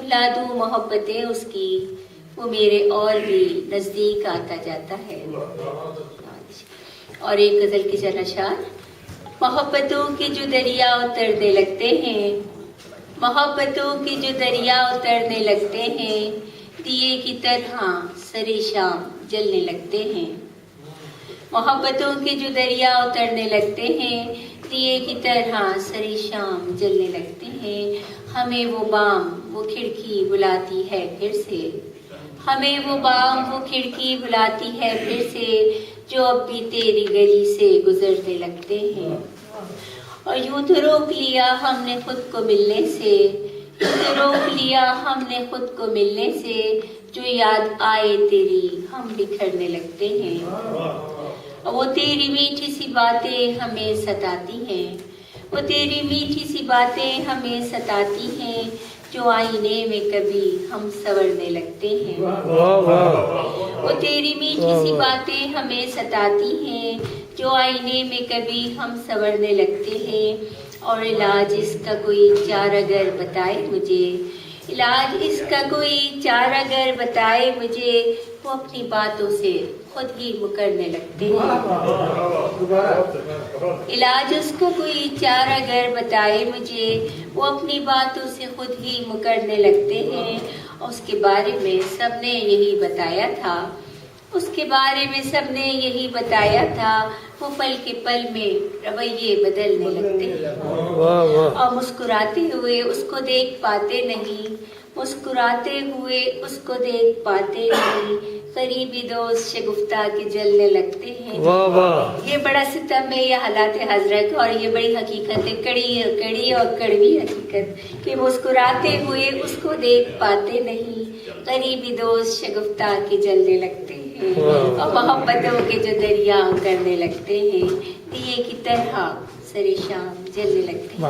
بھلا دوں محبتیں اس کی، وہ میرے اور بھی نزدیک آتا جاتا ہے۔ اور ایک غزل کی چند اشعار۔ محبتوں کے جو دریا اترنے لگتے ہیں، محبتوں کے جو دریا اترنے لگتے ہیں، دیے کی طرح سرے شام جلنے لگتے ہیں۔ محبتوں کے جو دریا اترنے لگتے ہیں، دیے کی طرح سرے شام جلنے لگتے ہیں۔ ہمیں وہ بام وہ کھڑکی بلاتی ہے پھر سے، ہمیں وہ بام وہ کھڑکی بلاتی ہے پھر سے، جو اب بھی تیری گلی سے گزرنے لگتے ہیں۔ اور یوں تو روک لیا ہم نے خود کو ملنے سے، یوں تو روک لیا ہم نے خود کو ملنے سے، جو یاد آئے تیری ہم بکھرنے لگتے ہیں۔ وہ تیری میٹھی سی باتیں ہمیں ستاتی ہیں، وہ تیری میٹھی سی باتیں ہمیں ستاتی ہیں، جو آئینے میں کبھی ہم سنورنے لگتے ہیں۔ وہ تیری میٹھی سی باتیں ہمیں ستاتی ہیں، جو آئینے میں کبھی ہم سنورنے لگتے ہیں۔ اور علاج اس کا کوئی چار اگر بتائے مجھے، علاج اس کا کوئی چار اگر بتائے مجھے، وہ اپنی باتوں سے خود ہی مکرنے لگتے ہیں۔ علاج اس کا کوئی چار اگر بتائے مجھے، وہ اپنی باتوں سے خود ہی مکرنے لگتے ہیں۔ اور اس کے بارے میں سب نے یہی بتایا تھا، اس کے بارے میں سب نے یہی بتایا تھا، وہ پل کے پل میں رویے بدلنے لگتے ہیں۔ اور مسکراتے ہوئے اس کو دیکھ پاتے نہیں، مسکراتے ہوئے اس کو دیکھ پاتے نہیں، قریبی دوست شگفتہ کے جلنے لگتے ہیں۔ یہ بڑا ستم ہے، یہ حالات حضرت، اور یہ بڑی حقیقت ہے، کڑی اور کڑوی حقیقت، کہ مسکراتے ہوئے اس کو دیکھ پاتے نہیں، قریبی دوست شگفتہ کے جلنے لگتے ہیں۔ اور محبتوں کے جو دریا کرنے لگتے ہیں، دیے کی طرح سرے شام جلنے لگتے ہیں۔